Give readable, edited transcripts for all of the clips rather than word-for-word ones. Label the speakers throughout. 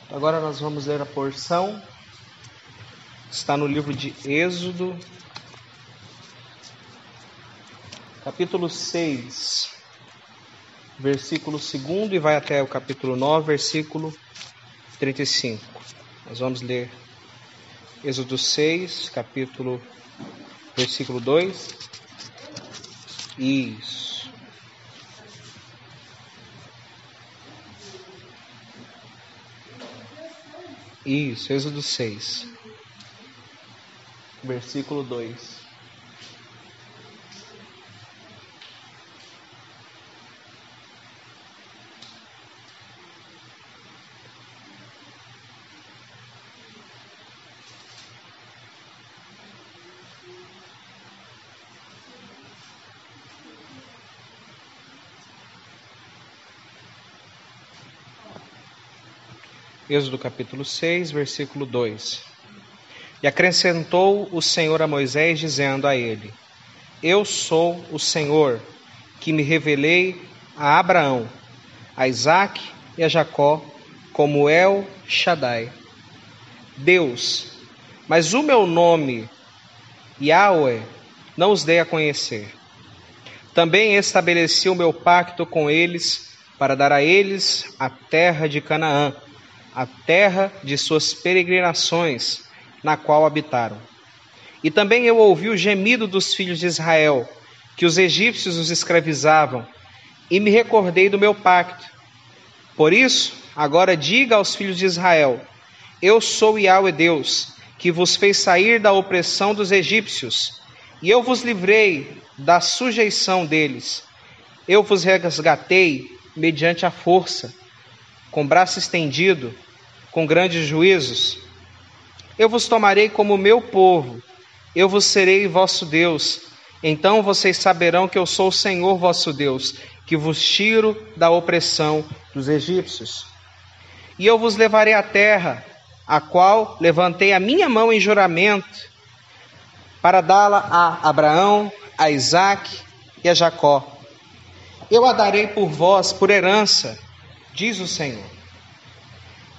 Speaker 1: Agora nós vamos ler a porção, está no livro de Êxodo, capítulo 6, versículo 2 e vai até o capítulo 9, versículo 35. Nós vamos ler Êxodo 6, versículo 2. Isso. Isso, Êxodo 6, versículo 2. Êxodo capítulo 6, versículo 2. E acrescentou o Senhor a Moisés, dizendo a ele: Eu sou o Senhor, que me revelei a Abraão, a Isaque e a Jacó, como El Shaddai, Deus, mas o meu nome, Yahweh, não os dei a conhecer. Também estabeleci o meu pacto com eles, para dar a eles a terra de Canaã, a terra de suas peregrinações, na qual habitaram. E também eu ouvi o gemido dos filhos de Israel, que os egípcios os escravizavam, e me recordei do meu pacto. Por isso, agora diga aos filhos de Israel: Eu sou Yahweh Deus, que vos fez sair da opressão dos egípcios, e eu vos livrei da sujeição deles. Eu vos resgatei mediante a força, com braço estendido, com grandes juízos. Eu vos tomarei como meu povo, eu vos serei vosso Deus. Então vocês saberão que eu sou o Senhor vosso Deus, que vos tiro da opressão dos egípcios. E eu vos levarei à terra, a qual levantei a minha mão em juramento, para dá-la a Abraão, a Isaque e a Jacó. Eu a darei por vós por herança, diz o Senhor.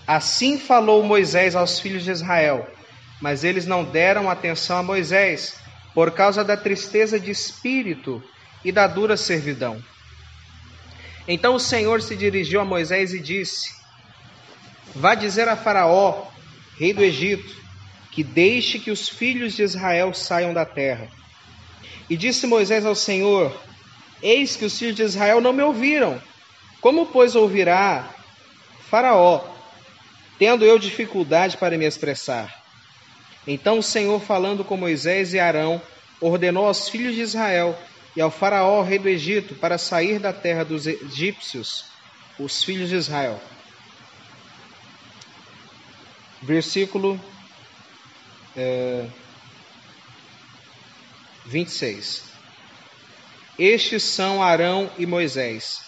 Speaker 1: Assim falou Moisés aos filhos de Israel, mas eles não deram atenção a Moisés, por causa da tristeza de espírito e da dura servidão. Então o Senhor se dirigiu a Moisés e disse: Vá dizer a Faraó, rei do Egito, que deixe que os filhos de Israel saiam da terra. E disse Moisés ao Senhor: Eis que os filhos de Israel não me ouviram. Como, pois, ouvirá Faraó, tendo eu dificuldade para me expressar? Então o Senhor, falando com Moisés e Arão, ordenou aos filhos de Israel e ao Faraó, rei do Egito, para sair da terra dos egípcios, os filhos de Israel. Versículo 26. Estes são Arão e Moisés,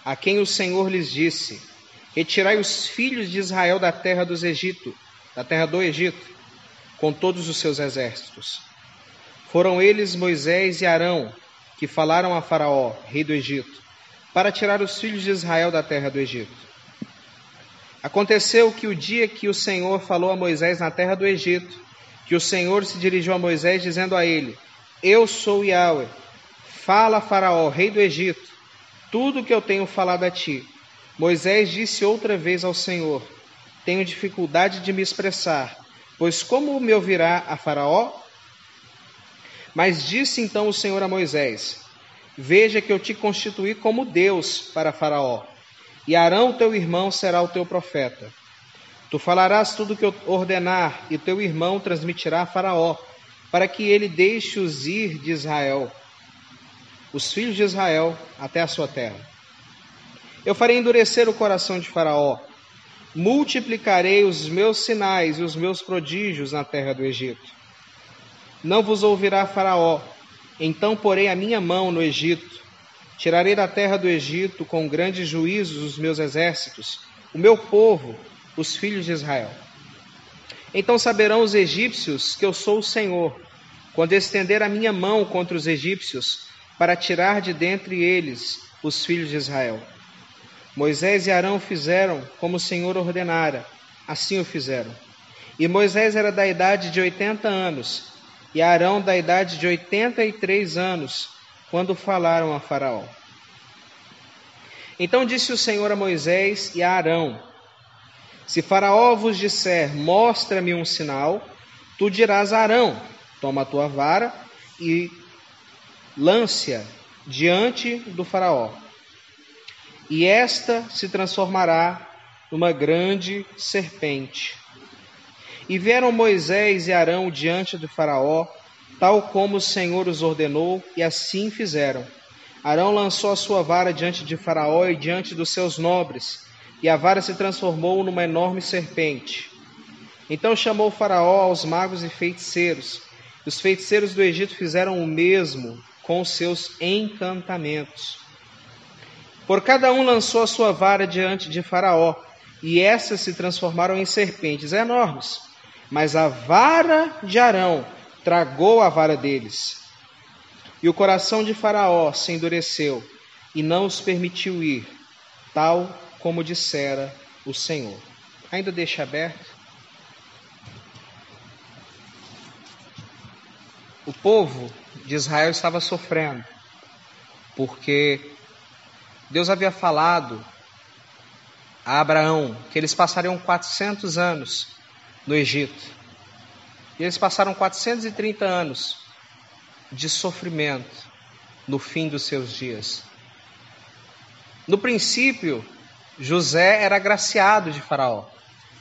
Speaker 1: a quem o Senhor lhes disse: Retirai os filhos de Israel da terra do Egito, com todos os seus exércitos. Foram eles Moisés e Arão, que falaram a Faraó, rei do Egito, para tirar os filhos de Israel da terra do Egito. Aconteceu que o dia que o Senhor falou a Moisés na terra do Egito, que o Senhor se dirigiu a Moisés, dizendo a ele: Eu sou Yahweh, fala a Faraó, rei do Egito, tudo o que eu tenho falado a ti. Moisés disse outra vez ao Senhor: Tenho dificuldade de me expressar, pois como me ouvirá a Faraó? Mas disse então o Senhor a Moisés: Veja que eu te constituí como Deus para Faraó, e Arão teu irmão será o teu profeta. Tu falarás tudo o que eu ordenar, e teu irmão transmitirá a Faraó, para que ele deixe-os ir de Israel, os filhos de Israel, até a sua terra. Eu farei endurecer o coração de Faraó, multiplicarei os meus sinais e os meus prodígios na terra do Egito. Não vos ouvirá Faraó, então porei a minha mão no Egito, tirarei da terra do Egito com grandes juízos os meus exércitos, o meu povo, os filhos de Israel. Então saberão os egípcios que eu sou o Senhor, quando estender a minha mão contra os egípcios, para tirar de dentre eles os filhos de Israel. Moisés e Arão fizeram como o Senhor ordenara, Assim o fizeram. E Moisés era da idade de 80 anos, e Arão da idade de 83 anos, quando falaram a Faraó. Então disse o Senhor a Moisés e a Arão: se Faraó vos disser, mostra-me um sinal, tu dirás a Arão: toma a tua vara e lance-a diante do Faraó, e esta se transformará numa grande serpente. E vieram Moisés e Arão diante do Faraó, tal como o Senhor os ordenou, e assim fizeram. Arão lançou a sua vara diante de Faraó e diante dos seus nobres, e a vara se transformou numa enorme serpente. Então chamou o Faraó aos magos e feiticeiros. Os feiticeiros do Egito fizeram o mesmo com os seus encantamentos. Por cada um lançou a sua vara diante de Faraó, e essas se transformaram em serpentes enormes. Mas a vara de Arão tragou a vara deles. E o coração de Faraó se endureceu, e não os permitiu ir, tal como dissera o Senhor. Ainda deixa aberto. O povo de Israel estava sofrendo, porque Deus havia falado a Abraão que eles passariam 400 anos no Egito. E eles passaram 430 anos de sofrimento no fim dos seus dias. No princípio, José era agraciado de Faraó.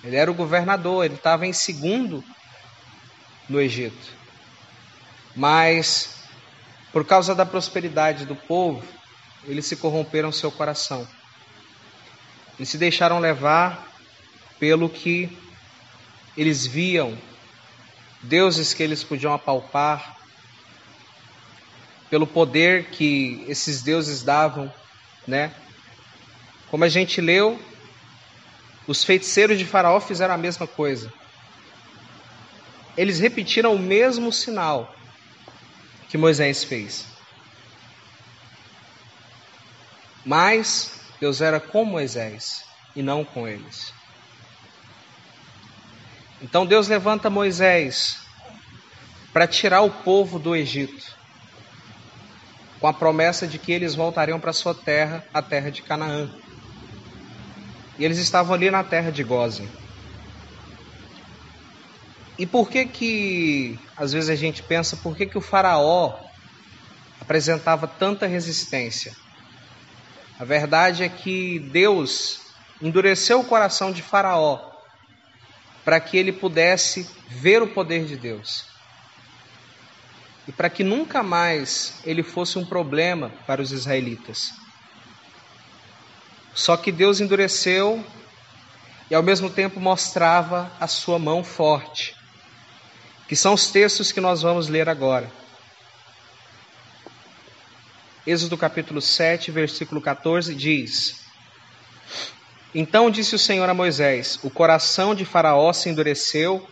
Speaker 1: Ele era o governador, ele estava em segundo no Egito. Mas, por causa da prosperidade do povo, eles se corromperam seu coração. Eles se deixaram levar pelo que eles viam, deuses que eles podiam apalpar, pelo poder que esses deuses davam, né? Como a gente leu, os feiticeiros de Faraó fizeram a mesma coisa. Eles repetiram o mesmo sinal que Moisés fez. Mas Deus era com Moisés e não com eles. Então Deus levanta Moisés para tirar o povo do Egito, com a promessa de que eles voltariam para sua terra, a terra de Canaã. E eles estavam ali na terra de Gósen. E por que às vezes a gente pensa, por que o Faraó apresentava tanta resistência? A verdade é que Deus endureceu o coração de Faraó para que ele pudesse ver o poder de Deus. E para que nunca mais ele fosse um problema para os israelitas. Só que Deus endureceu e ao mesmo tempo mostrava a sua mão forte, que são os textos que nós vamos ler agora. Êxodo capítulo 7, versículo 14 diz: Então disse o Senhor a Moisés: o coração de Faraó se endureceu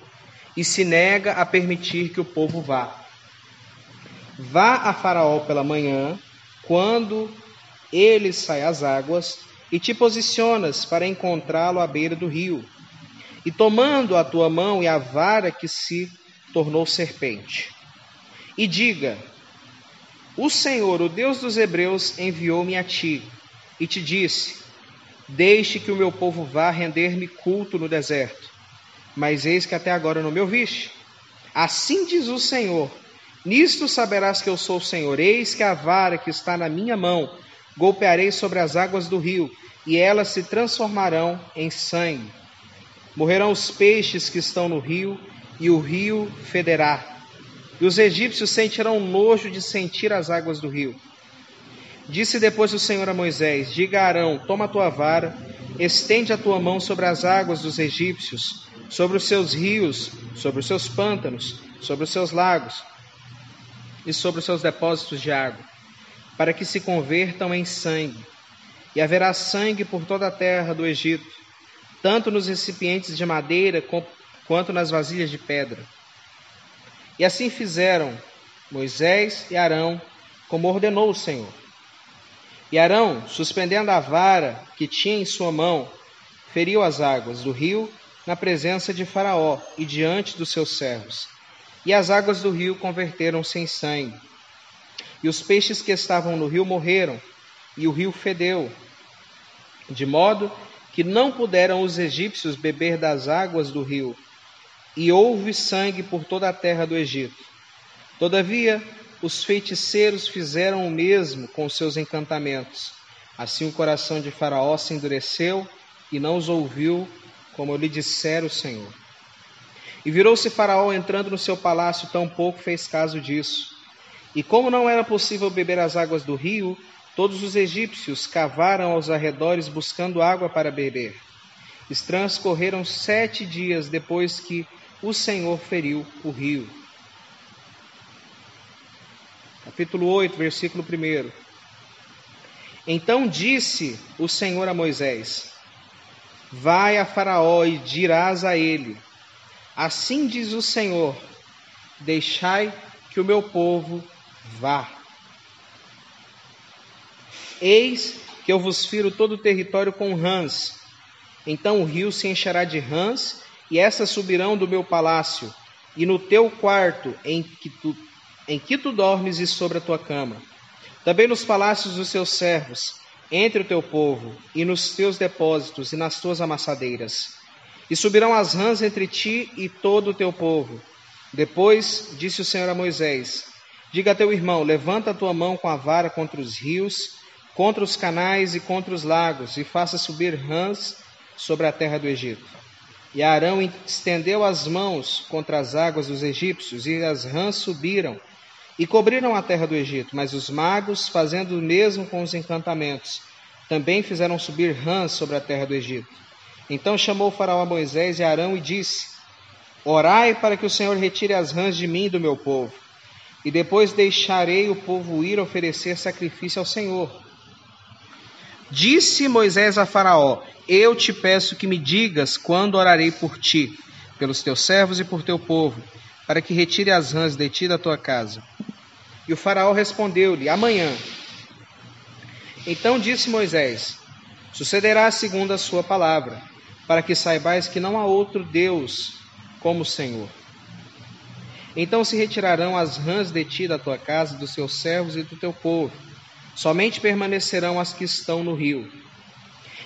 Speaker 1: e se nega a permitir que o povo vá. Vá a Faraó pela manhã, quando ele sai às águas, e te posicionas para encontrá-lo à beira do rio. E tomando a tua mão e a vara que se tornou serpente. E diga: o Senhor, o Deus dos Hebreus, enviou-me a ti, e te disse: deixe que o meu povo vá render-me culto no deserto. Mas eis que até agora não me ouviste. Assim diz o Senhor: nisto saberás que eu sou o Senhor. Eis que a vara que está na minha mão golpearei sobre as águas do rio, e elas se transformarão em sangue. Morrerão os peixes que estão no rio, e o rio federá. E os egípcios sentirão nojo de sentir as águas do rio. Disse depois o Senhor a Moisés: diga a Arão: toma a tua vara, estende a tua mão sobre as águas dos egípcios, sobre os seus rios, sobre os seus pântanos, sobre os seus lagos e sobre os seus depósitos de água, para que se convertam em sangue. E haverá sangue por toda a terra do Egito, tanto nos recipientes de madeira quanto nas vasilhas de pedra. E assim fizeram Moisés e Arão, como ordenou o Senhor. E Arão, suspendendo a vara que tinha em sua mão, feriu as águas do rio na presença de Faraó e diante dos seus servos. E as águas do rio converteram-se em sangue. E os peixes que estavam no rio morreram, e o rio fedeu, de modo que não puderam os egípcios beber das águas do rio, e houve sangue por toda a terra do Egito. Todavia, os feiticeiros fizeram o mesmo com seus encantamentos. Assim o coração de Faraó se endureceu e não os ouviu, como lhe dissera o Senhor. E virou-se Faraó entrando no seu palácio, tampouco fez caso disso. E como não era possível beber as águas do rio, todos os egípcios cavaram aos arredores buscando água para beber. E transcorreram 7 dias depois que o Senhor feriu o rio. Capítulo 8, versículo 1. Então disse o Senhor a Moisés: Vai a Faraó e dirás a ele: Assim diz o Senhor, deixai que o meu povo vá. Eis que eu vos firo todo o território com rãs. Então o rio se encherá de rãs, e essas subirão do meu palácio, e no teu quarto em que tu dormes e sobre a tua cama. Também nos palácios dos teus servos, entre o teu povo, e nos teus depósitos, e nas tuas amassadeiras. E subirão as rãs entre ti e todo o teu povo. Depois disse o Senhor a Moisés: Diga a teu irmão, levanta a tua mão com a vara contra os rios, contra os canais e contra os lagos, e faça subir rãs sobre a terra do Egito. E Arão estendeu as mãos contra as águas dos egípcios, e as rãs subiram, e cobriram a terra do Egito. Mas os magos, fazendo o mesmo com os encantamentos, também fizeram subir rãs sobre a terra do Egito. Então chamou o Faraó a Moisés e Arão e disse: Orai para que o Senhor retire as rãs de mim e do meu povo, e depois deixarei o povo ir oferecer sacrifício ao Senhor. Disse Moisés a Faraó: Eu te peço que me digas quando orarei por ti, pelos teus servos e por teu povo, para que retire as rãs de ti da tua casa. E o Faraó respondeu-lhe: Amanhã. Então disse Moisés: Sucederá segundo a sua palavra, para que saibais que não há outro Deus como o Senhor. Então se retirarão as rãs de ti da tua casa, dos teus servos e do teu povo. Somente permanecerão as que estão no rio.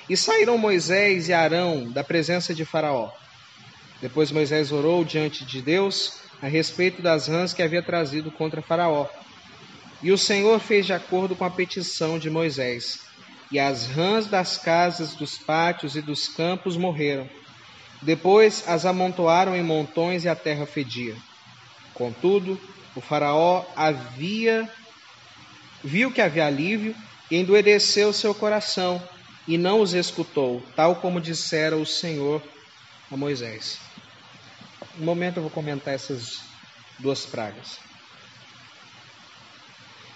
Speaker 1: E saíram Moisés e Arão da presença de Faraó. Depois Moisés orou diante de Deus a respeito das rãs que havia trazido contra Faraó. E o Senhor fez de acordo com a petição de Moisés. E as rãs das casas, dos pátios e dos campos morreram. Depois as amontoaram em montões e a terra fedia. Contudo, o Faraó viu que havia alívio e endureceu seu coração e não os escutou, tal como dissera o Senhor a Moisés. Um momento eu vou comentar essas 2 pragas.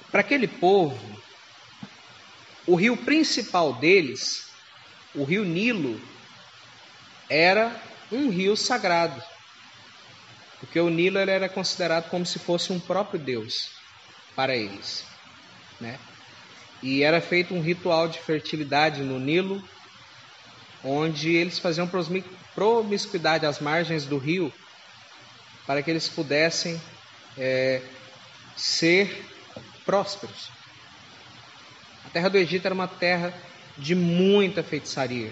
Speaker 1: Para aquele povo, o rio principal deles, o rio Nilo, era um rio sagrado. Porque o Nilo ele era considerado como se fosse um próprio Deus para eles, né? E era feito um ritual de fertilidade no Nilo, onde eles faziam promiscuidade às margens do rio, para que eles pudessem ser prósperos. A terra do Egito era uma terra de muita feitiçaria.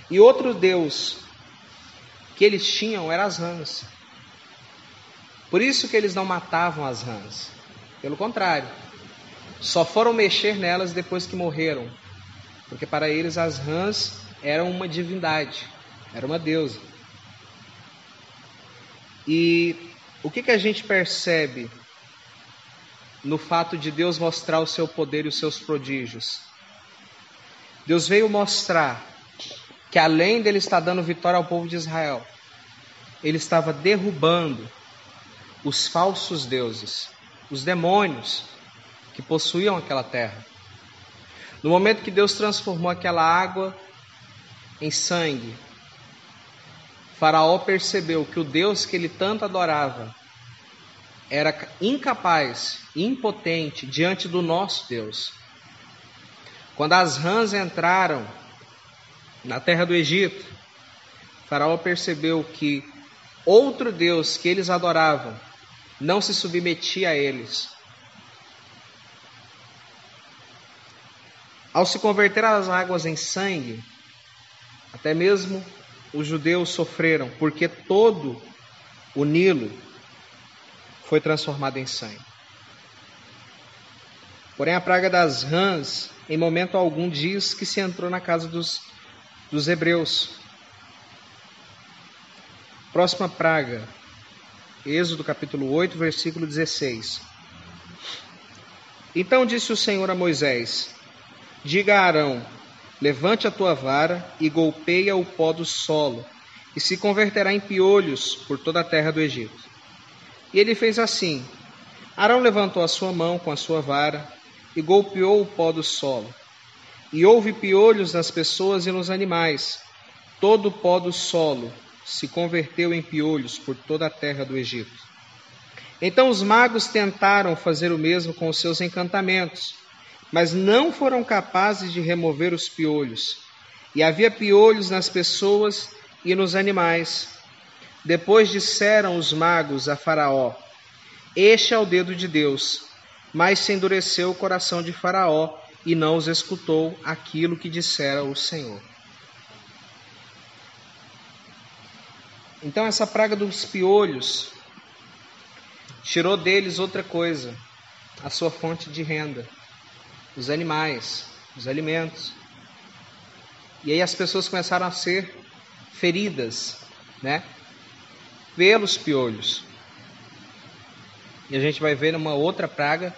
Speaker 1: E outro deus que eles tinham eram as rãs. Por isso que eles não matavam as rãs. Pelo contrário, só foram mexer nelas depois que morreram. Porque para eles as rãs eram uma divindade, era uma deusa. E o que a gente percebe no fato de Deus mostrar o seu poder e os seus prodígios? Deus veio mostrar que além dele estar dando vitória ao povo de Israel, ele estava derrubando os falsos deuses, os demônios que possuíam aquela terra. No momento que Deus transformou aquela água em sangue, Faraó percebeu que o Deus que ele tanto adorava era incapaz, impotente diante do nosso Deus. Quando as rãs entraram na terra do Egito, Faraó percebeu que outro Deus que eles adoravam não se submetia a eles. Ao se converter as águas em sangue, até mesmo os judeus sofreram, porque todo o Nilo foi transformado em sangue. Porém, a praga das rãs, em momento algum, diz que se entrou na casa dos hebreus. Próxima praga, Êxodo capítulo 8, versículo 16. Então disse o Senhor a Moisés: diga a Arão, levante a tua vara e golpeia o pó do solo, e se converterá em piolhos por toda a terra do Egito. E ele fez assim. Arão levantou a sua mão com a sua vara e golpeou o pó do solo. E houve piolhos nas pessoas e nos animais. Todo o pó do solo se converteu em piolhos por toda a terra do Egito. Então os magos tentaram fazer o mesmo com os seus encantamentos, mas não foram capazes de remover os piolhos. E havia piolhos nas pessoas e nos animais. Depois disseram os magos a Faraó: este é o dedo de Deus. Mas se endureceu o coração de Faraó e não os escutou aquilo que dissera o Senhor. Então essa praga dos piolhos tirou deles outra coisa, a sua fonte de renda, os animais, os alimentos. E aí as pessoas começaram a ser feridas, pelos piolhos. E a gente vai ver numa outra praga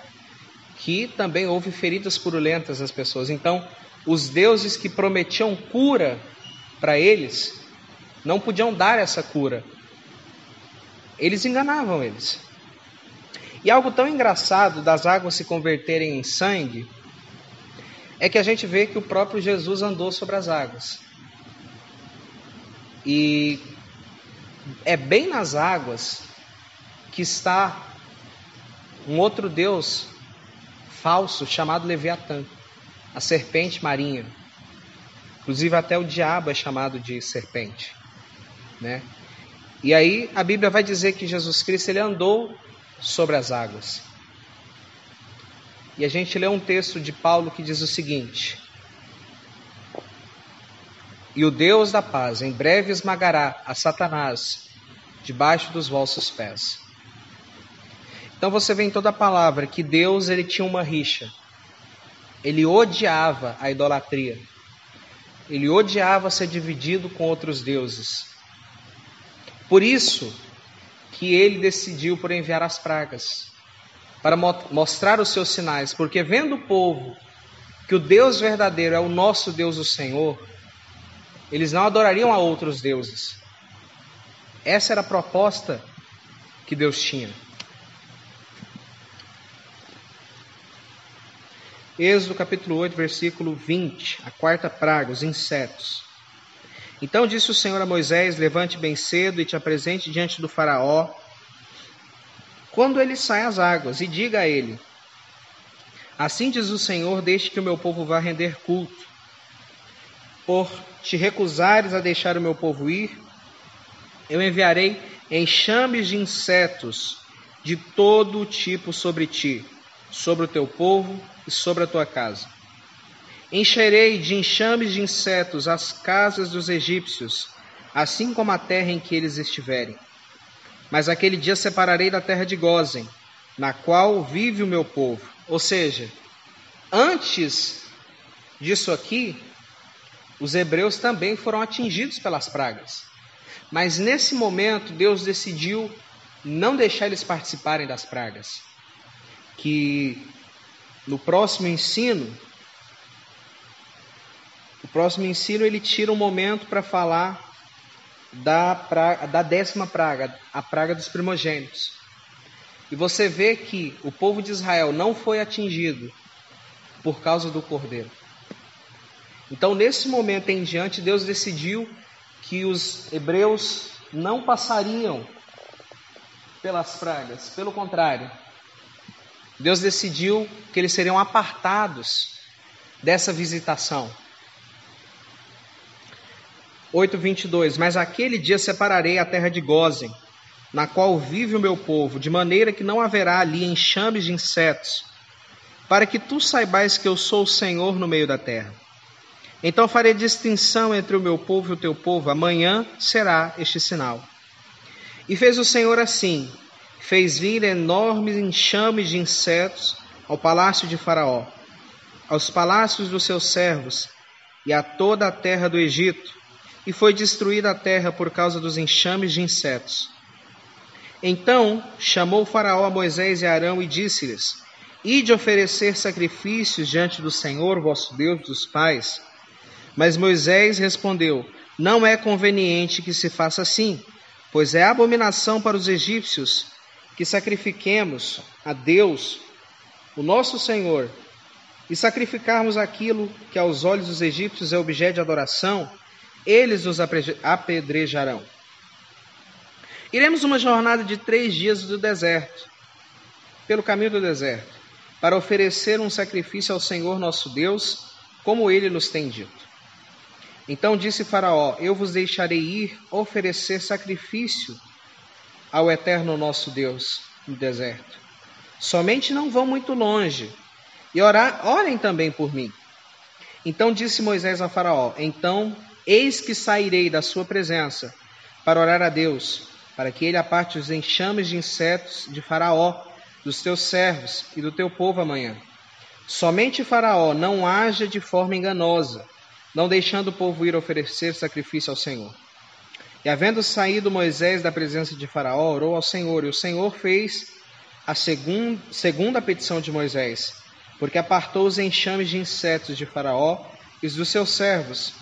Speaker 1: que também houve feridas purulentas nas pessoas. Então, os deuses que prometiam cura para eles, não podiam dar essa cura. Eles enganavam eles. E algo tão engraçado das águas se converterem em sangue, é que a gente vê que o próprio Jesus andou sobre as águas. E é bem nas águas que está um outro Deus falso chamado Leviatã, a serpente marinha. Inclusive até o diabo é chamado de serpente, E aí a Bíblia vai dizer que Jesus Cristo ele andou sobre as águas. E a gente lê um texto de Paulo que diz o seguinte: e o Deus da paz em breve esmagará a Satanás debaixo dos vossos pés. Então você vê em toda a palavra que Deus ele tinha uma rixa. Ele odiava a idolatria. Ele odiava ser dividido com outros deuses. Por isso que ele decidiu por enviar as pragas, para mostrar os seus sinais, porque vendo o povo que o Deus verdadeiro é o nosso Deus, o Senhor, eles não adorariam a outros deuses. Essa era a proposta que Deus tinha. Êxodo capítulo 8, versículo 20, a quarta praga, os insetos. Então disse o Senhor a Moisés: levante bem cedo e te apresente diante do Faraó, quando ele sai às águas, e diga a ele: assim diz o Senhor, deixe que o meu povo vá render culto. Por te recusares a deixar o meu povo ir, eu enviarei enxames de insetos de todo o tipo sobre ti, sobre o teu povo e sobre a tua casa. Encherei de enxames de insetos as casas dos egípcios, assim como a terra em que eles estiverem. Mas aquele dia separarei da terra de Gósen, na qual vive o meu povo. Ou seja, antes disso aqui, os hebreus também foram atingidos pelas pragas. Mas nesse momento, Deus decidiu não deixar eles participarem das pragas. Que no próximo ensino, ele tira um momento para falar da 10ª praga, a praga dos primogênitos. E você vê que o povo de Israel não foi atingido por causa do cordeiro. Então, nesse momento em diante, Deus decidiu que os hebreus não passariam pelas pragas. Pelo contrário, Deus decidiu que eles seriam apartados dessa visitação. 8:22. Mas aquele dia separarei a terra de Gósen, na qual vive o meu povo, de maneira que não haverá ali enxames de insetos, para que tu saibais que eu sou o Senhor no meio da terra. Então farei distinção entre o meu povo e o teu povo, amanhã será este sinal. E fez o Senhor assim, fez vir enormes enxames de insetos ao palácio de Faraó, aos palácios dos seus servos e a toda a terra do Egito, e foi destruída a terra por causa dos enxames de insetos. Então chamou Faraó a Moisés e Arão e disse-lhes: Ide oferecer sacrifícios diante do Senhor, vosso Deus dos pais. Mas Moisés respondeu: Não é conveniente que se faça assim, pois é abominação para os egípcios que sacrifiquemos a Deus, o nosso Senhor, e sacrificarmos aquilo que aos olhos dos egípcios é objeto de adoração, eles nos apedrejarão. Iremos uma jornada de 3 dias do deserto, pelo caminho do deserto, para oferecer um sacrifício ao Senhor nosso Deus, como ele nos tem dito. Então disse Faraó: Eu vos deixarei ir oferecer sacrifício ao eterno nosso Deus no deserto. Somente não vão muito longe, e orem também por mim. Então disse Moisés a Faraó: Então, eis que sairei da sua presença para orar a Deus, para que ele aparte os enxames de insetos de Faraó, dos teus servos e do teu povo amanhã. Somente Faraó não haja de forma enganosa, não deixando o povo ir oferecer sacrifício ao Senhor. E havendo saído Moisés da presença de Faraó, orou ao Senhor, e o Senhor fez a segunda petição de Moisés, porque apartou os enxames de insetos de Faraó e dos seus servos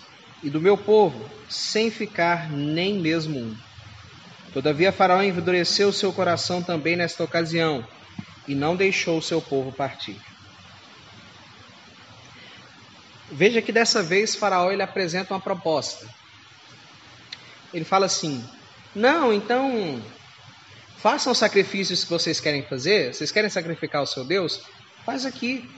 Speaker 1: e do meu povo, sem ficar nem mesmo um. Todavia Faraó endureceu o seu coração também nesta ocasião, e não deixou o seu povo partir. Veja que dessa vez Faraó ele apresenta uma proposta. Ele fala assim: não, então façam os sacrifícios que vocês querem fazer. Vocês querem sacrificar o seu Deus? Faz aqui.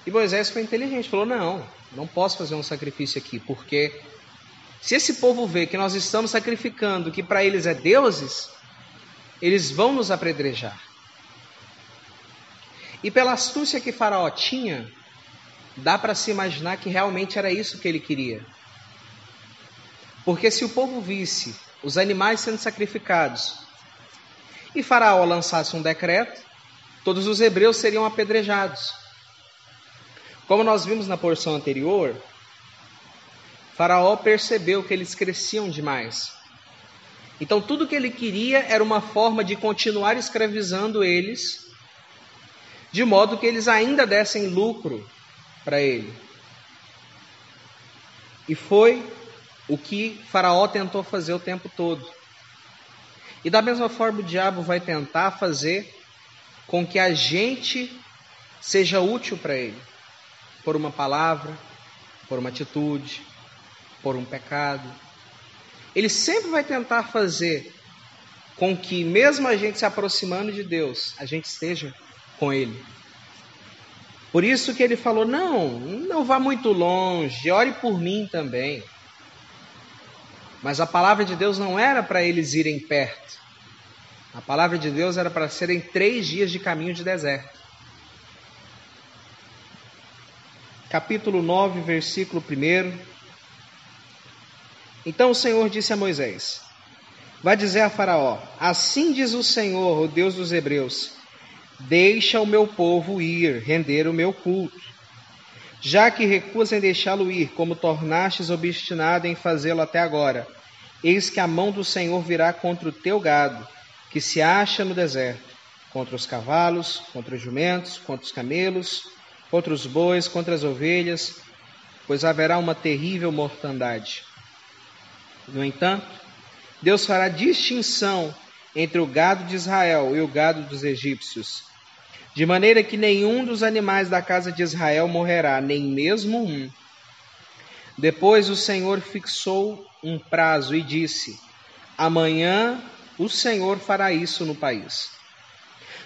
Speaker 1: E Moisés foi inteligente, falou: não posso fazer um sacrifício aqui, porque se esse povo vê que nós estamos sacrificando, que para eles é deuses, eles vão nos apedrejar. E pela astúcia que Faraó tinha, dá para se imaginar que realmente era isso que ele queria. Porque se o povo visse os animais sendo sacrificados e Faraó lançasse um decreto, todos os hebreus seriam apedrejados. Como nós vimos na porção anterior, Faraó percebeu que eles cresciam demais. Então tudo que ele queria era uma forma de continuar escravizando eles, de modo que eles ainda dessem lucro para ele. E foi o que Faraó tentou fazer o tempo todo. E da mesma forma o diabo vai tentar fazer com que a gente seja útil para ele, por uma palavra, por uma atitude, por um pecado. Ele sempre vai tentar fazer com que, mesmo a gente se aproximando de Deus, a gente esteja com ele. Por isso que ele falou: não vá muito longe, ore por mim também. Mas a palavra de Deus não era para eles irem perto. A palavra de Deus era para serem 3 dias de caminho de deserto. Capítulo 9, versículo 1. Então o Senhor disse a Moisés: Vai dizer a Faraó: Assim diz o Senhor, o Deus dos hebreus: Deixa o meu povo ir, render o meu culto. Já que recusam em deixá-lo ir, como tornastes obstinado em fazê-lo até agora, eis que a mão do Senhor virá contra o teu gado, que se acha no deserto, contra os cavalos, contra os jumentos, contra os camelos, contra os bois, contra as ovelhas, pois haverá uma terrível mortandade. No entanto, Deus fará distinção entre o gado de Israel e o gado dos egípcios, de maneira que nenhum dos animais da casa de Israel morrerá, nem mesmo um. Depois o Senhor fixou um prazo e disse: Amanhã o Senhor fará isso no país.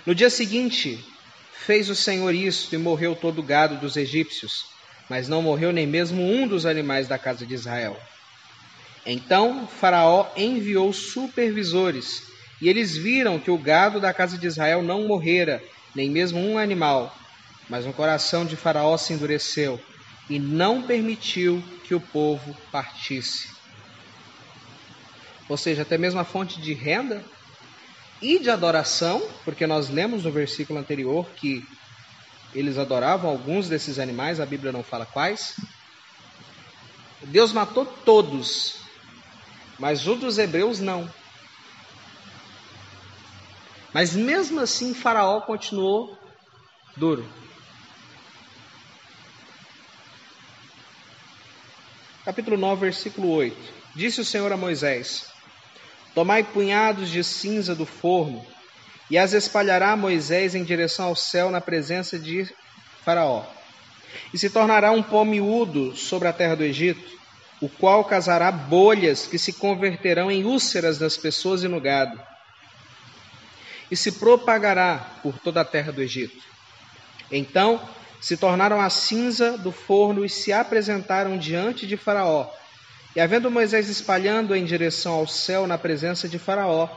Speaker 1: No dia seguinte, fez o Senhor isso e morreu todo o gado dos egípcios, mas não morreu nem mesmo um dos animais da casa de Israel. Então Faraó enviou supervisores, e eles viram que o gado da casa de Israel não morrera, nem mesmo um animal. Mas o coração de Faraó se endureceu, e não permitiu que o povo partisse. Ou seja, até mesmo a fonte de renda e de adoração, porque nós lemos no versículo anterior que eles adoravam alguns desses animais, a Bíblia não fala quais. Deus matou todos, mas o dos hebreus não. Mas mesmo assim Faraó continuou duro. Capítulo 9, versículo 8. Disse o Senhor a Moisés: tomai punhados de cinza do forno, e as espalhará Moisés em direção ao céu na presença de Faraó. E se tornará um pó miúdo sobre a terra do Egito, o qual causará bolhas que se converterão em úlceras nas pessoas e no gado. E se propagará por toda a terra do Egito. Então se tornaram a cinza do forno e se apresentaram diante de Faraó. E havendo Moisés espalhando em direção ao céu na presença de Faraó,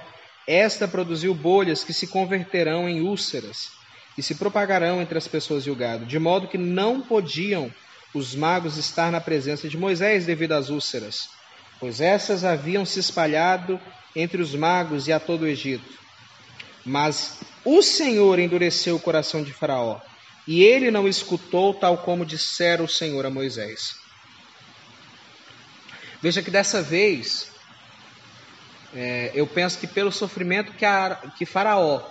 Speaker 1: esta produziu bolhas que se converterão em úlceras e se propagarão entre as pessoas e o gado, de modo que não podiam os magos estar na presença de Moisés devido às úlceras, pois essas haviam se espalhado entre os magos e a todo o Egito. Mas o Senhor endureceu o coração de Faraó, e ele não escutou, tal como dissera o Senhor a Moisés. Veja que dessa vez, eu penso que pelo sofrimento que Faraó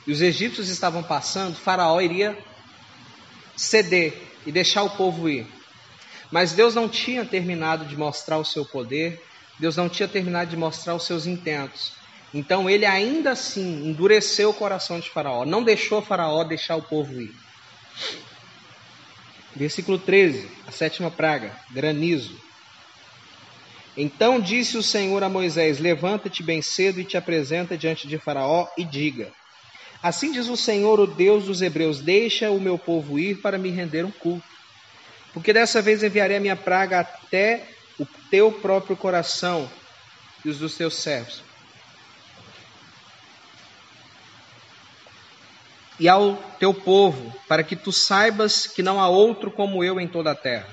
Speaker 1: e os egípcios estavam passando, Faraó iria ceder e deixar o povo ir. Mas Deus não tinha terminado de mostrar o seu poder, Deus não tinha terminado de mostrar os seus intentos. Então ele ainda assim endureceu o coração de Faraó, não deixou Faraó deixar o povo ir. Versículo 13, a 7ª praga, granizo. Então disse o Senhor a Moisés: levanta-te bem cedo e te apresenta diante de Faraó e diga: assim diz o Senhor, o Deus dos hebreus, deixa o meu povo ir para me render um culto. Porque dessa vez enviarei a minha praga até o teu próprio coração e os dos teus servos, e ao teu povo, para que tu saibas que não há outro como eu em toda a terra.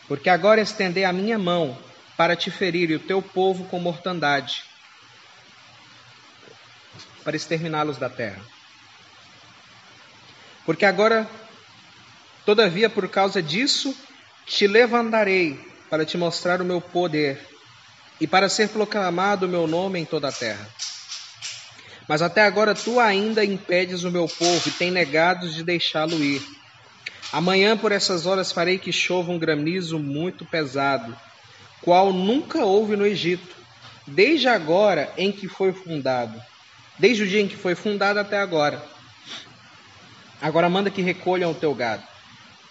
Speaker 1: Porque agora estendei a minha mão para te ferir e o teu povo com mortandade, para exterminá-los da terra. Porque agora, todavia, por causa disso, te levantarei para te mostrar o meu poder e para ser proclamado o meu nome em toda a terra. Mas até agora tu ainda impedes o meu povo e tem negado de deixá-lo ir. Amanhã, por essas horas, farei que chova um granizo muito pesado, qual nunca houve no Egito, desde agora em que foi fundado, desde o dia em que foi fundado até agora. Agora manda que recolham o teu gado,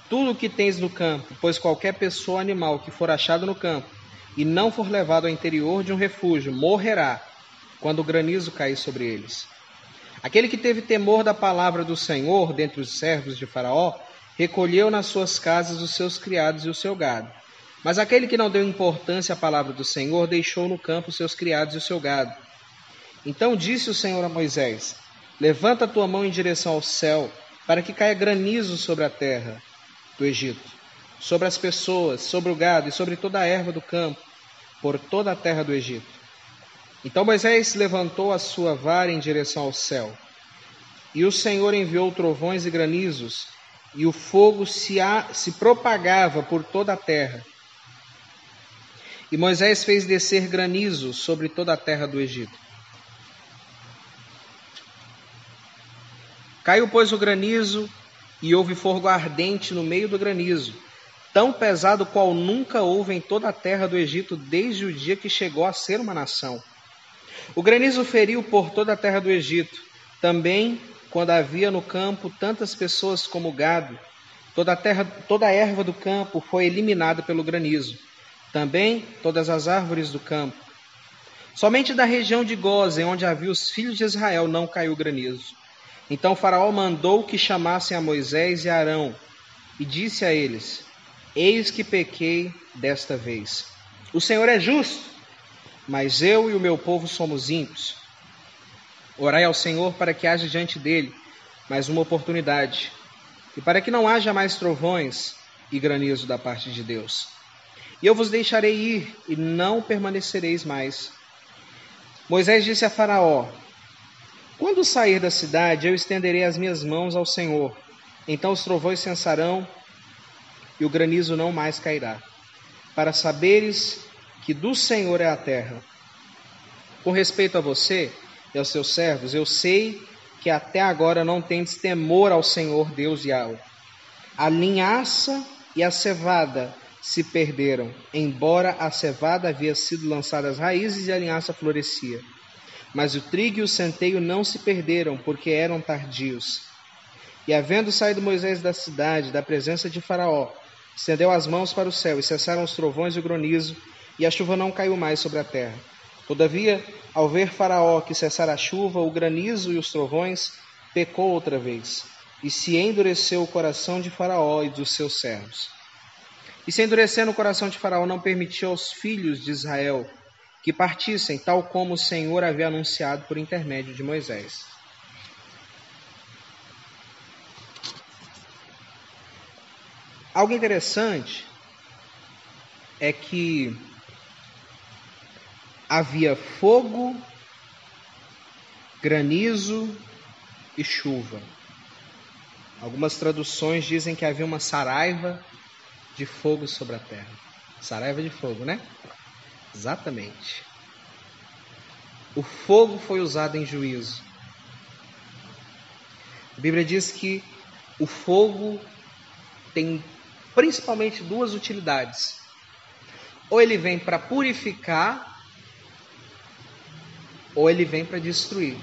Speaker 1: tudo o que tens no campo, pois qualquer pessoa ou animal que for achado no campo e não for levado ao interior de um refúgio, morrerá quando o granizo cair sobre eles. Aquele que teve temor da palavra do Senhor dentre os servos de Faraó, recolheu nas suas casas os seus criados e o seu gado. Mas aquele que não deu importância à palavra do Senhor, deixou no campo os seus criados e o seu gado. Então disse o Senhor a Moisés: levanta a tua mão em direção ao céu, para que caia granizo sobre a terra do Egito, sobre as pessoas, sobre o gado e sobre toda a erva do campo, por toda a terra do Egito. Então Moisés levantou a sua vara em direção ao céu, e o Senhor enviou trovões e granizos, e o fogo se propagava por toda a terra. E Moisés fez descer granizo sobre toda a terra do Egito. Caiu, pois, o granizo, e houve fogo ardente no meio do granizo, tão pesado qual nunca houve em toda a terra do Egito, desde o dia que chegou a ser uma nação. O granizo feriu por toda a terra do Egito, também quando havia no campo tantas pessoas como gado. Toda a erva do campo foi eliminada pelo granizo, também todas as árvores do campo. Somente da região de Gósen, onde havia os filhos de Israel, não caiu granizo. Então Faraó mandou que chamassem a Moisés e a Arão, e disse a eles: Eis que pequei desta vez. O Senhor é justo, mas eu e o meu povo somos ímpios. Orai ao Senhor para que haja diante dele mais uma oportunidade, e para que não haja mais trovões e granizo da parte de Deus. E eu vos deixarei ir, e não permanecereis mais. Moisés disse a Faraó: quando sair da cidade, eu estenderei as minhas mãos ao Senhor. Então os trovões cessarão e o granizo não mais cairá, para saberes que do Senhor é a terra. Com respeito a você e aos seus servos, eu sei que até agora não tendes temor ao Senhor Deus Yahweh. A linhaça e a cevada se perderam, embora a cevada havia sido lançada às raízes e a linhaça florescia. Mas o trigo e o centeio não se perderam, porque eram tardios. E havendo saído Moisés da cidade, da presença de Faraó, estendeu as mãos para o céu, e cessaram os trovões e o granizo, e a chuva não caiu mais sobre a terra. Todavia, ao ver Faraó que cessara a chuva, o granizo e os trovões, pecou outra vez, e se endureceu o coração de Faraó e dos seus servos. E se endurecendo o coração de Faraó, não permitiu aos filhos de Israel que partissem, tal como o Senhor havia anunciado por intermédio de Moisés. Algo interessante é que havia fogo, granizo e chuva. Algumas traduções dizem que havia uma saraiva de fogo sobre a terra. Saraiva de fogo, né? Exatamente. O fogo foi usado em juízo. A Bíblia diz que o fogo tem principalmente duas utilidades. Ou ele vem para purificar, ou ele vem para destruir.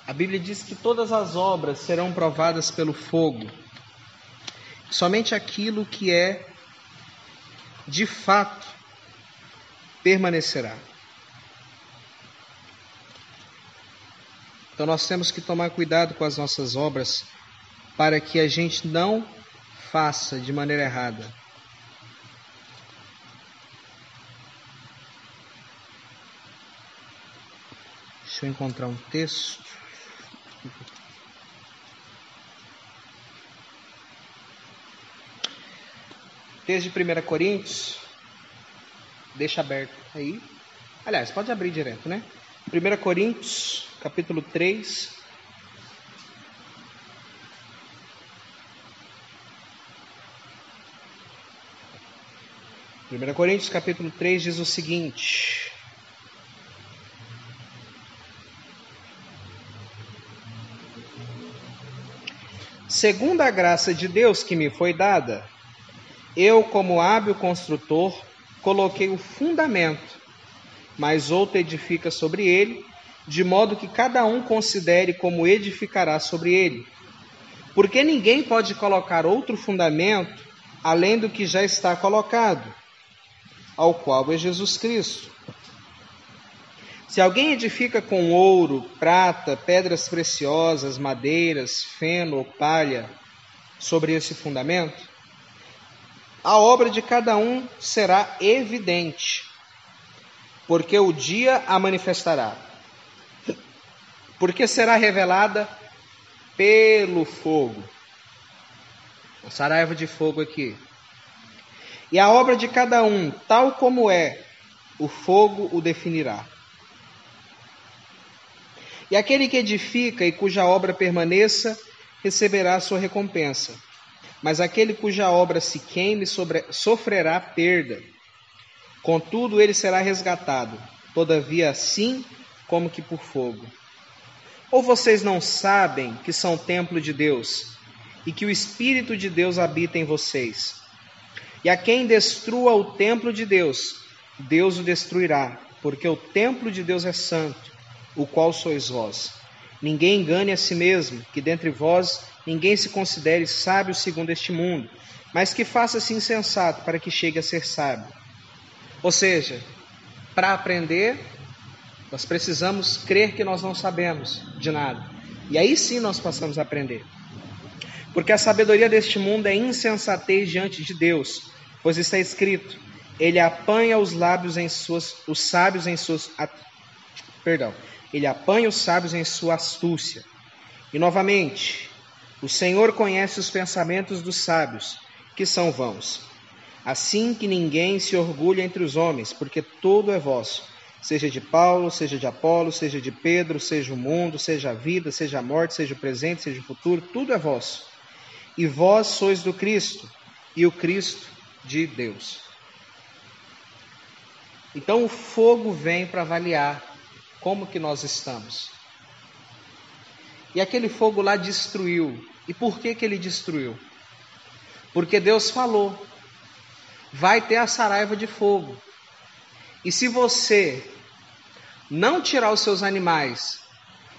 Speaker 1: A Bíblia diz que todas as obras serão provadas pelo fogo. Somente aquilo que é de fato permanecerá. Então nós temos que tomar cuidado com as nossas obras para que a gente não faça de maneira errada. Deixa eu encontrar um texto. Texto de 1 Coríntios. Deixa aberto aí. Aliás, pode abrir direto, né? 1 Coríntios, capítulo 3. Primeira Coríntios, capítulo 3, diz o seguinte: segundo a graça de Deus que me foi dada, eu, como hábil construtor, coloquei o fundamento, mas outro edifica sobre ele, de modo que cada um considere como edificará sobre ele. Porque ninguém pode colocar outro fundamento além do que já está colocado, ao qual é Jesus Cristo. Se alguém edifica com ouro, prata, pedras preciosas, madeiras, feno ou palha sobre esse fundamento, a obra de cada um será evidente, porque o dia a manifestará, porque será revelada pelo fogo. A saraiva de fogo aqui. E a obra de cada um, tal como é, o fogo o definirá. E aquele que edifica e cuja obra permaneça, receberá a sua recompensa. Mas aquele cuja obra se queime sofrerá perda. Contudo, ele será resgatado, todavia assim como que por fogo. Ou vocês não sabem que são templo de Deus, e que o Espírito de Deus habita em vocês? E a quem destrua o templo de Deus, Deus o destruirá, porque o templo de Deus é santo, o qual sois vós. Ninguém engane a si mesmo, que dentre vós ninguém se considere sábio segundo este mundo, mas que faça-se insensato para que chegue a ser sábio. Ou seja, para aprender, nós precisamos crer que nós não sabemos de nada. E aí sim nós passamos a aprender. Porque a sabedoria deste mundo é insensatez diante de Deus, pois está escrito: ele apanha os sábios em sua astúcia. E novamente, o Senhor conhece os pensamentos dos sábios, que são vãos. Assim que ninguém se orgulhe entre os homens, porque tudo é vosso, seja de Paulo, seja de Apolo, seja de Pedro, seja o mundo, seja a vida, seja a morte, seja o presente, seja o futuro, tudo é vosso. E vós sois do Cristo, e o Cristo de Deus. Então o fogo vem para avaliar como que nós estamos. E aquele fogo lá destruiu. E por que ele destruiu? Porque Deus falou: vai ter a saraiva de fogo. E se você não tirar os seus animais,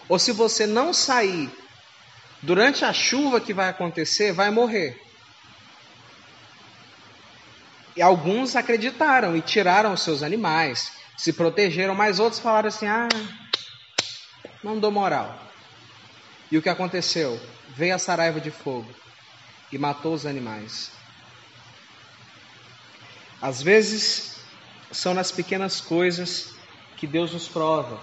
Speaker 1: ou se você não sair durante a chuva que vai acontecer, vai morrer. E alguns acreditaram e tiraram os seus animais, se protegeram, mas outros falaram assim: não dou moral. E o que aconteceu? Veio a saraiva de fogo e matou os animais. Às vezes, são nas pequenas coisas que Deus nos prova.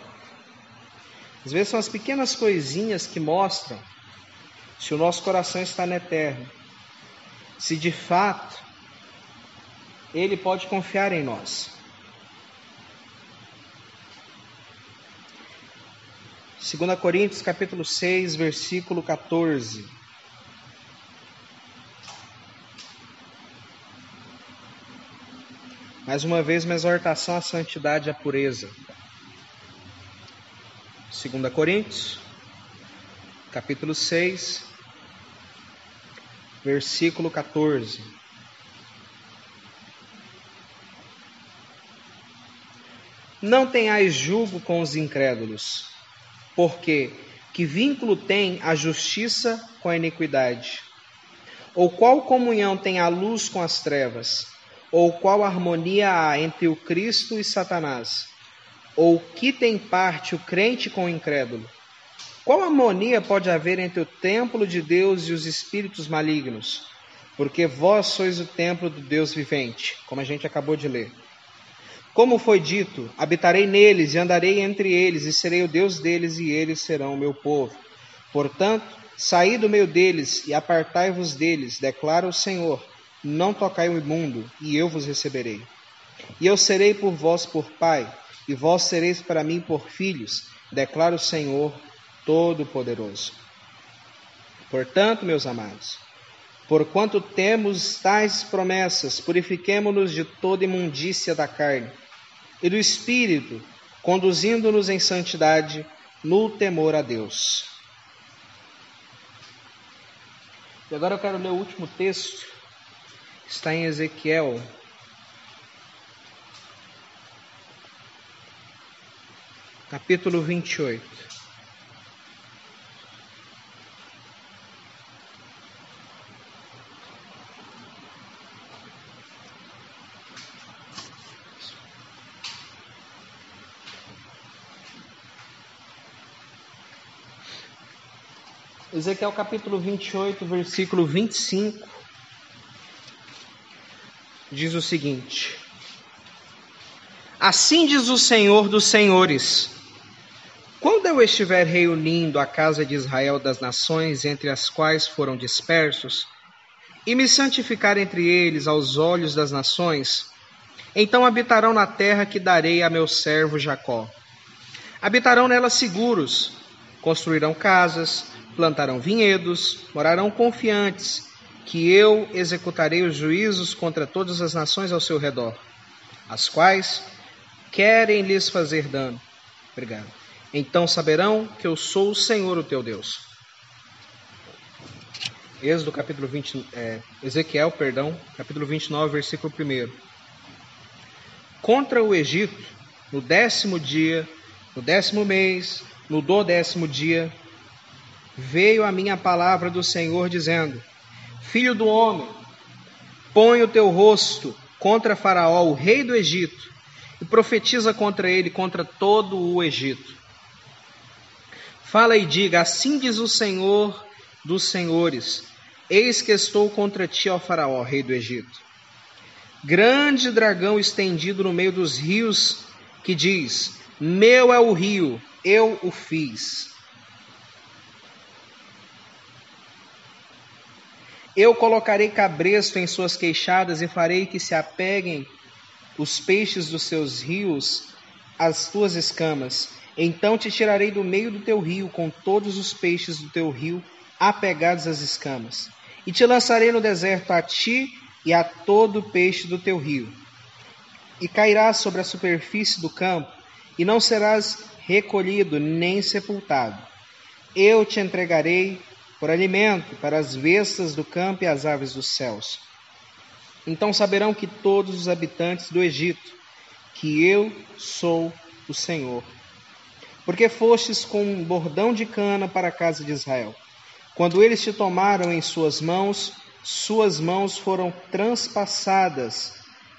Speaker 1: Às vezes são as pequenas coisinhas que mostram se o nosso coração está no eterno. Se de fato Ele pode confiar em nós. 2 Coríntios capítulo 6, versículo 14. Mais uma vez, uma exortação à santidade e à pureza. 2 Coríntios, capítulo 6, versículo 14. Não tenhais julgo com os incrédulos, porque que vínculo tem a justiça com a iniquidade? Ou qual comunhão tem a luz com as trevas? Ou qual harmonia há entre o Cristo e Satanás? Ou que tem parte o crente com o incrédulo? Qual harmonia pode haver entre o templo de Deus e os espíritos malignos? Porque vós sois o templo do Deus vivente, como a gente acabou de ler. Como foi dito: habitarei neles e andarei entre eles, e serei o Deus deles, e eles serão o meu povo. Portanto, saí do meio deles e apartai-vos deles, declara o Senhor. Não tocai o imundo, e eu vos receberei. E eu serei por vós por pai, e vós sereis para mim por filhos, declara o Senhor Todo-Poderoso. Portanto, meus amados, porquanto temos tais promessas, purifiquemo-nos de toda imundícia da carne e do espírito, conduzindo-nos em santidade no temor a Deus. E agora eu quero ler o último texto, que está em Ezequiel, capítulo 28. Ezequiel capítulo 28, versículo 25, diz o seguinte: assim diz o Senhor dos senhores: quando eu estiver reunindo a casa de Israel das nações entre as quais foram dispersos, e me santificar entre eles aos olhos das nações, então habitarão na terra que darei a meu servo Jacó. Habitarão nela seguros, construirão casas, plantarão vinhedos, morarão confiantes, que eu executarei os juízos contra todas as nações ao seu redor, as quais querem lhes fazer dano. Obrigado. Então saberão que eu sou o Senhor, o teu Deus. Ezequiel, capítulo 29, versículo 1. Contra o Egito, no 10º dia, no 10º mês, no 12º dia, veio a minha palavra do Senhor, dizendo: filho do homem, põe o teu rosto contra Faraó, o rei do Egito, e profetiza contra ele, contra todo o Egito. Fala e diga: assim diz o Senhor dos senhores: Eis que estou contra ti, ó Faraó, rei do Egito. Grande dragão estendido no meio dos rios, que diz: meu é o rio, eu o fiz. Eu colocarei cabresto em suas queixadas e farei que se apeguem os peixes dos seus rios às tuas escamas. Então te tirarei do meio do teu rio, com todos os peixes do teu rio apegados às escamas. E te lançarei no deserto, a ti e a todo peixe do teu rio. E cairás sobre a superfície do campo, e não serás recolhido nem sepultado. Eu te entregarei por alimento para as bestas do campo e as aves dos céus. Então saberão que todos os habitantes do Egito, que eu sou o Senhor. Porque fostes com um bordão de cana para a casa de Israel. Quando eles te tomaram em suas mãos foram transpassadas.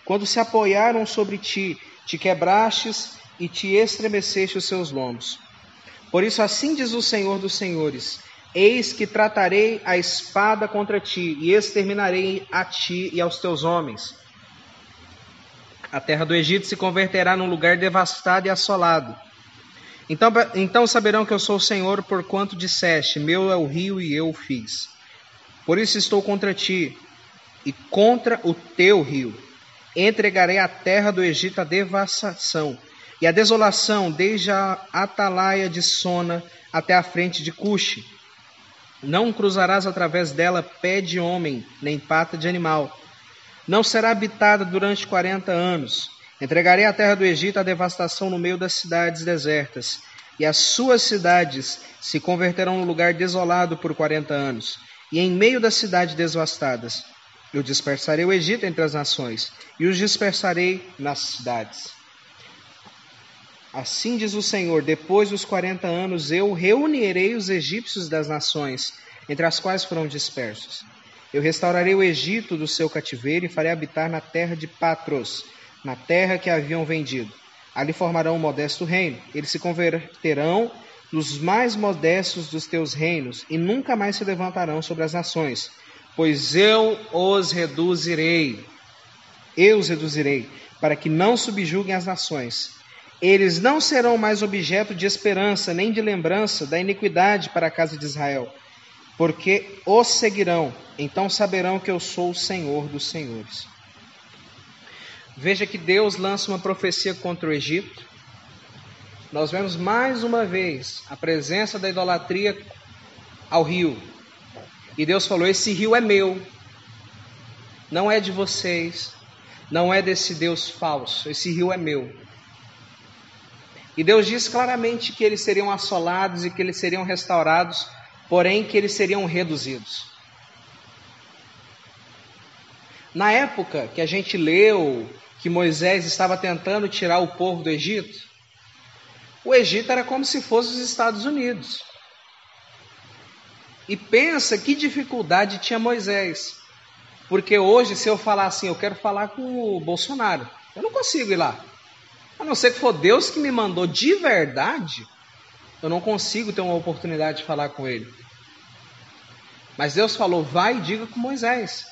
Speaker 1: Quando se apoiaram sobre ti, te quebrastes e te estremeceste os seus lombos. Por isso assim diz o Senhor dos Senhores: eis que tratarei a espada contra ti, e exterminarei a ti e aos teus homens. A terra do Egito se converterá num lugar devastado e assolado. Então saberão que eu sou o Senhor, porquanto disseste: meu é o rio e eu o fiz. Por isso estou contra ti e contra o teu rio. Entregarei a terra do Egito à devastação e à desolação, desde a atalaia de Sona até a frente de Cuxi. Não cruzarás através dela pé de homem, nem pata de animal. Não será habitada durante 40 anos. Entregarei a terra do Egito à devastação no meio das cidades desertas, e as suas cidades se converterão num lugar desolado por 40 anos. E em meio das cidades devastadas, eu dispersarei o Egito entre as nações, e os dispersarei nas cidades. Assim diz o Senhor: depois dos 40 anos eu reunirei os egípcios das nações, entre as quais foram dispersos. Eu restaurarei o Egito do seu cativeiro e farei habitar na terra de Patros, na terra que haviam vendido. Ali formarão um modesto reino. Eles se converterão nos mais modestos dos teus reinos, e nunca mais se levantarão sobre as nações, pois eu os reduzirei. Eu os reduzirei, para que não subjuguem as nações. Eles não serão mais objeto de esperança, nem de lembrança da iniquidade para a casa de Israel, porque os seguirão, então saberão que eu sou o Senhor dos senhores. Veja que Deus lança uma profecia contra o Egito. Nós vemos mais uma vez a presença da idolatria ao rio. E Deus falou: esse rio é meu, não é de vocês, não é desse Deus falso, esse rio é meu. E Deus diz claramente que eles seriam assolados e que eles seriam restaurados, porém que eles seriam reduzidos. Na época que a gente leu que Moisés estava tentando tirar o povo do Egito, o Egito era como se fosse os Estados Unidos. E pensa que dificuldade tinha Moisés. Porque hoje, se eu falar assim, eu quero falar com o Bolsonaro, eu não consigo ir lá. A não ser que for Deus que me mandou de verdade, eu não consigo ter uma oportunidade de falar com ele. Mas Deus falou: vai e diga com Moisés.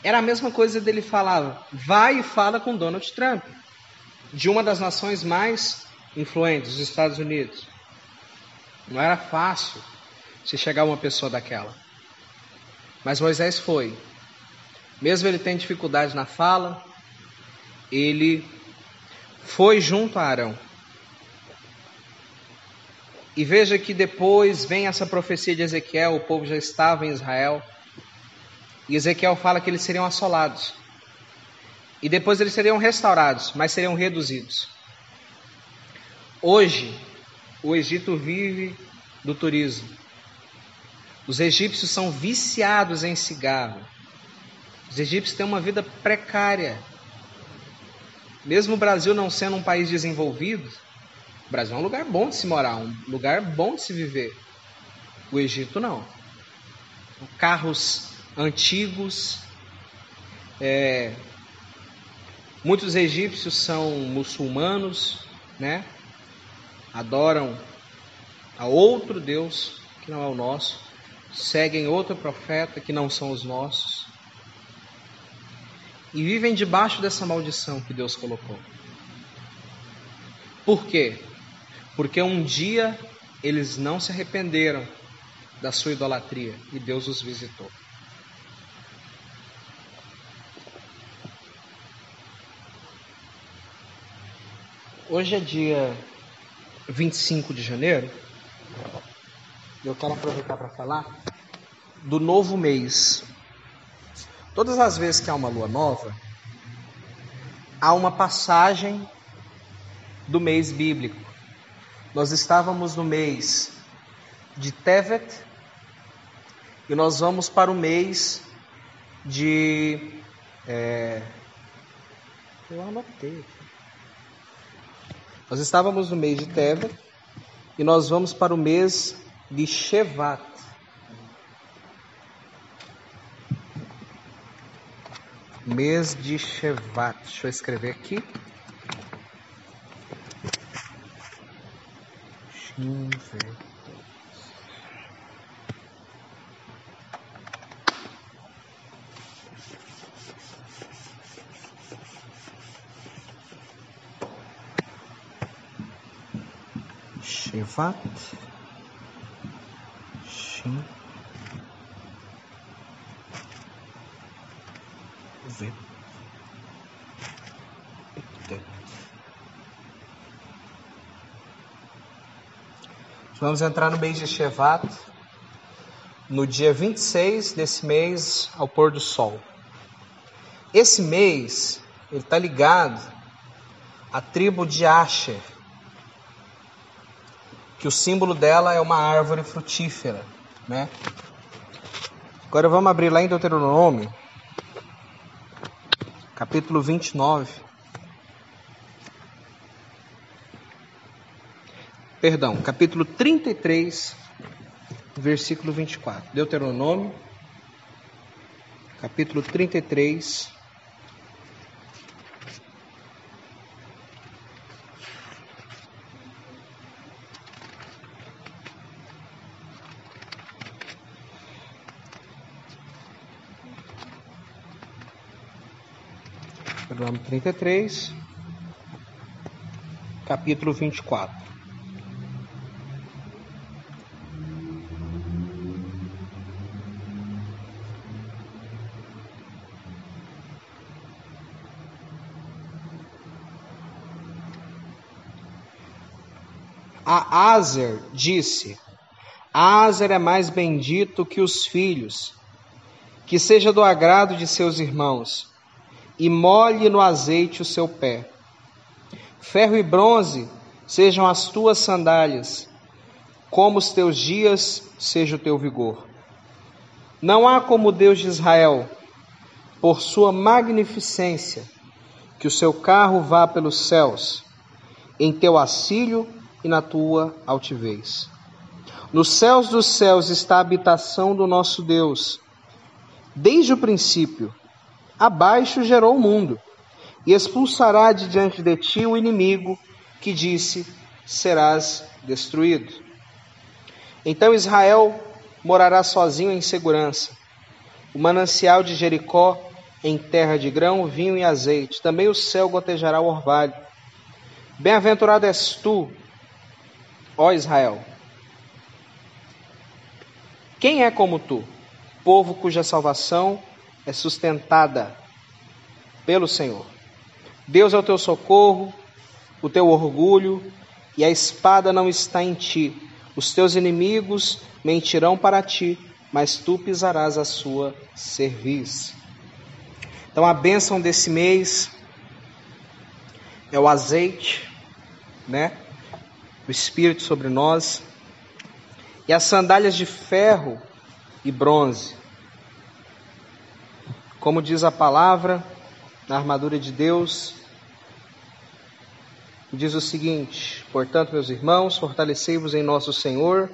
Speaker 1: Era a mesma coisa dele falar: vai e fala com Donald Trump, de uma das nações mais influentes, os Estados Unidos. Não era fácil se chegar uma pessoa daquela. Mas Moisés foi. Mesmo ele tendo dificuldade na fala, ele foi junto a Arão. E veja que depois vem essa profecia de Ezequiel, o povo já estava em Israel. E Ezequiel fala que eles seriam assolados. E depois eles seriam restaurados, mas seriam reduzidos. Hoje, o Egito vive do turismo. Os egípcios são viciados em cigarro. Os egípcios têm uma vida precária. Mesmo o Brasil não sendo um país desenvolvido, o Brasil é um lugar bom de se morar, um lugar bom de se viver. O Egito não. Carros antigos. Muitos egípcios são muçulmanos, né? Adoram a outro Deus que não é o nosso. seguem outro profeta que não são os nossos e vivem debaixo dessa maldição que Deus colocou. Por quê? Porque um dia eles não se arrependeram da sua idolatria e Deus os visitou. Hoje é dia 25 de janeiro. Eu quero aproveitar para falar do novo mês. Todas as vezes que há uma lua nova, há uma passagem do mês bíblico. Nós estávamos no mês de Tevet e nós vamos para o mês de... Eu anotei. Nós estávamos no mês de Tevet e nós vamos para o mês de Shevat. Mês de Shevat. Deixa eu escrever aqui. Shevat. Vamos entrar no mês de Shevat, no dia 26 desse mês, ao pôr do sol. Esse mês, ele está ligado à tribo de Asher, que o símbolo dela é uma árvore frutífera, né? Agora vamos abrir lá em Deuteronômio, capítulo 29. Perdão, capítulo 33, versículo 24. Deuteronômio, capítulo 33, Deuteronômio 33, capítulo 24. A Aser disse: Aser é mais bendito que os filhos, que seja do agrado de seus irmãos, e molhe no azeite o seu pé. Ferro e bronze sejam as tuas sandálias, como os teus dias seja o teu vigor. Não há como o Deus de Israel, por sua magnificência, que o seu carro vá pelos céus, em teu auxílio e na tua altivez. Nos céus dos céus está a habitação do nosso Deus. Desde o princípio, abaixo gerou o mundo, e expulsará de diante de ti o inimigo que disse: serás destruído. Então Israel morará sozinho em segurança. O manancial de Jericó em terra de grão, vinho e azeite. Também o céu gotejará o orvalho. Bem-aventurado és tu, ó Israel. Quem é como tu, povo cuja salvação é sustentada pelo Senhor? Deus é o teu socorro, o teu orgulho, e a espada não está em ti. Os teus inimigos mentirão para ti, mas tu pisarás a sua cerviz. Então a bênção desse mês é o azeite, né? O Espírito sobre nós, e as sandálias de ferro e bronze. Como diz a palavra, na armadura de Deus, diz o seguinte: portanto, meus irmãos, fortalecei-vos em nosso Senhor,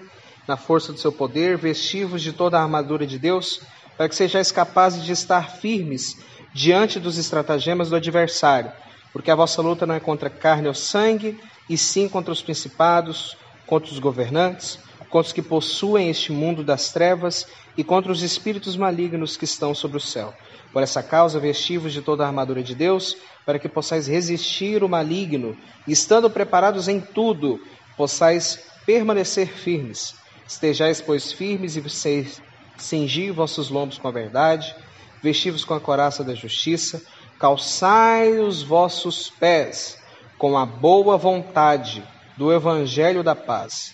Speaker 1: na força do seu poder, vestivos de toda a armadura de Deus, para que sejais capazes de estar firmes diante dos estratagemas do adversário, porque a vossa luta não é contra carne ou sangue, e sim contra os principados, contra os governantes, contra os que possuem este mundo das trevas e contra os espíritos malignos que estão sobre o céu. Por essa causa, vestivos de toda a armadura de Deus, para que possais resistir o maligno, e estando preparados em tudo, possais permanecer firmes. Estejais, pois, firmes e cingi vossos lombos com a verdade, vestivos com a couraça da justiça, calçai os vossos pés com a boa vontade do evangelho da paz.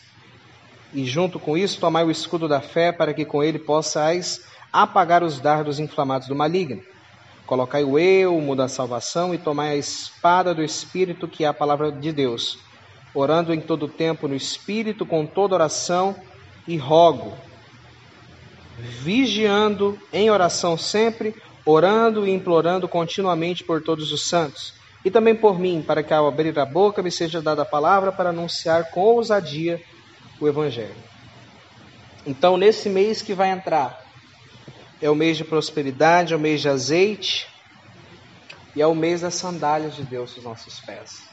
Speaker 1: E junto com isso, tomai o escudo da fé, para que com ele possais apagar os dardos inflamados do maligno. Colocai o elmo da salvação e tomai a espada do Espírito, que é a palavra de Deus, orando em todo o tempo no Espírito, com toda oração e rogo, vigiando em oração sempre, orando e implorando continuamente por todos os santos, e também por mim, para que ao abrir a boca me seja dada a palavra para anunciar com ousadia o Evangelho. Então, nesse mês que vai entrar, é o mês de prosperidade, é o mês de azeite, e é o mês das sandálias de Deus nos nossos pés,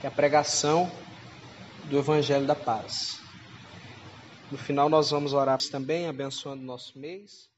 Speaker 1: que é a pregação do Evangelho da Paz. No final nós vamos orar também, abençoando o nosso mês.